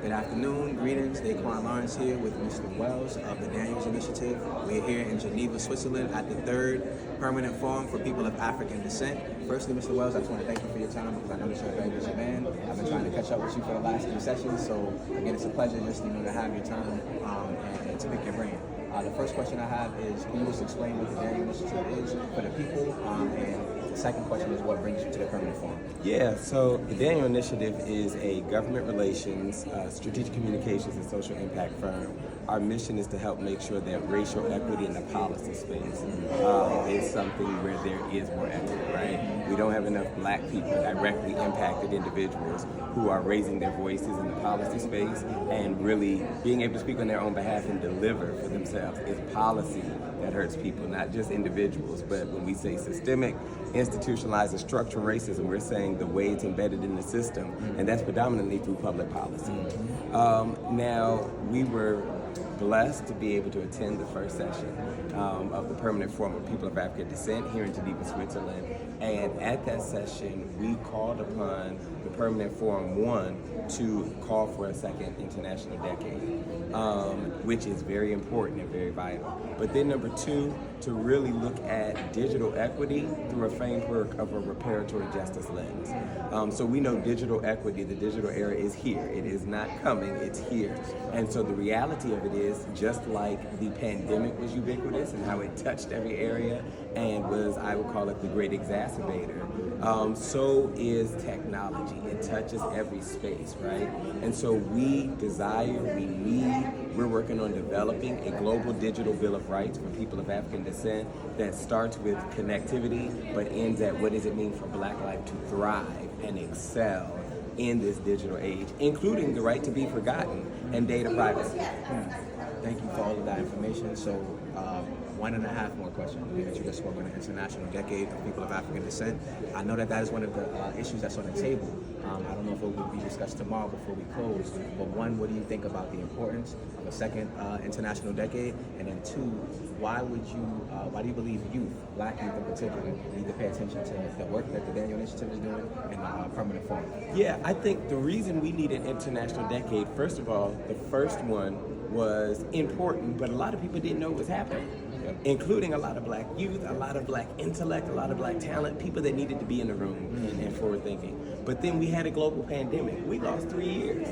Good afternoon, greetings. Daquan Lawrence here with Mr. Wells of the Daniels Initiative. We're here in Geneva, Switzerland at the 3rd Permanent Forum for People of African Descent. Firstly, Mr. Wells, I just want to thank you for your time because I know that you're a very busy man. I've been trying to catch up with you for the last 3 sessions, so again, it's a pleasure just to have your time and to pick your brain. The first question I have is, can you just explain what the Daniels Initiative is for the people? And the second question is, what brings you to the Permanent Forum? Yeah, so the Daniel Initiative is a government relations, strategic communications, and social impact firm. Our mission is to help make sure that racial equity in the policy space is something where there is more equity, right? We don't have enough black people, directly impacted individuals, who are raising their voices in the policy space and really being able to speak on their own behalf and deliver for themselves. It's policy that hurts people, not just individuals. But when we say systemic, institutionalized, and structural racism, we're saying the way it's embedded in the system, and that's predominantly through public policy. Now, we were blessed to be able to attend the first session of the Permanent Forum of People of African Descent here in Geneva, Switzerland. And at that session, we called upon the Permanent Forum, one, to call for a second international decade, which is very important and very vital. But then number 2, to really look at digital equity through a framework of a reparatory justice lens. So we know digital equity, the digital era is here. It is not coming, it's here. And so the reality of it is, just like the pandemic was ubiquitous and how it touched every area and was, I would call it, the great exacerbator, so is technology. It touches every space, right? And so we're working on developing a global digital bill of rights for people of African descent that starts with connectivity, but ends at what does it mean for Black life to thrive and excel in this digital age, including the right to be forgotten and data privacy. Thank you for all of that information. So, 1.5 more questions. You just spoke on the International Decade of People of African Descent. I know that is one of the issues that's on the table. I don't know if it will be discussed tomorrow before we close, but 1, what do you think about the importance of a second International Decade? And then 2, why do you believe youth, Black youth in particular, need to pay attention to the work that the Daniel Initiative is doing and the Permanent Forum? Yeah, I think the reason we need an International Decade, first of all, the first one was important, but a lot of people didn't know it was happening, including a lot of Black youth, a lot of Black intellect, a lot of Black talent, people that needed to be in the room and forward thinking. But then we had a global pandemic. We lost 3 years,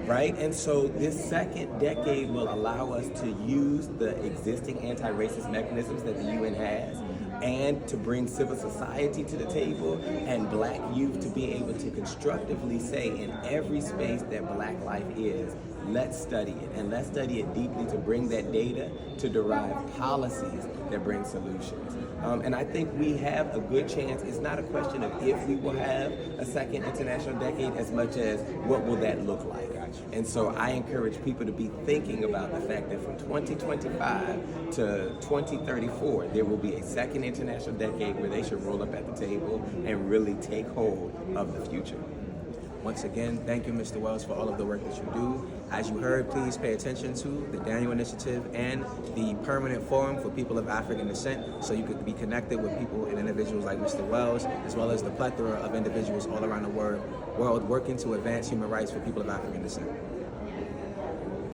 right? And so this second decade will allow us to use the existing anti-racist mechanisms that the UN has, and to bring civil society to the table and Black youth to be able to constructively say, in every space that Black life is, let's study it, and let's study it deeply to bring that data to derive policies that bring solutions. And I think we have a good chance. It's not a question of if we will have a second international decade as much as what will that look like. And so I encourage people to be thinking about the fact that from 2025 to 2034, there will be a second international decade where they should roll up at the table and really take hold of the future. Once again, thank you, Mr. Wells, for all of the work that you do. As you heard, please pay attention to the Daniel Initiative and the Permanent Forum for People of African Descent, so you could be connected with people and individuals like Mr. Wells, as well as the plethora of individuals all around the world working to advance human rights for people of African descent.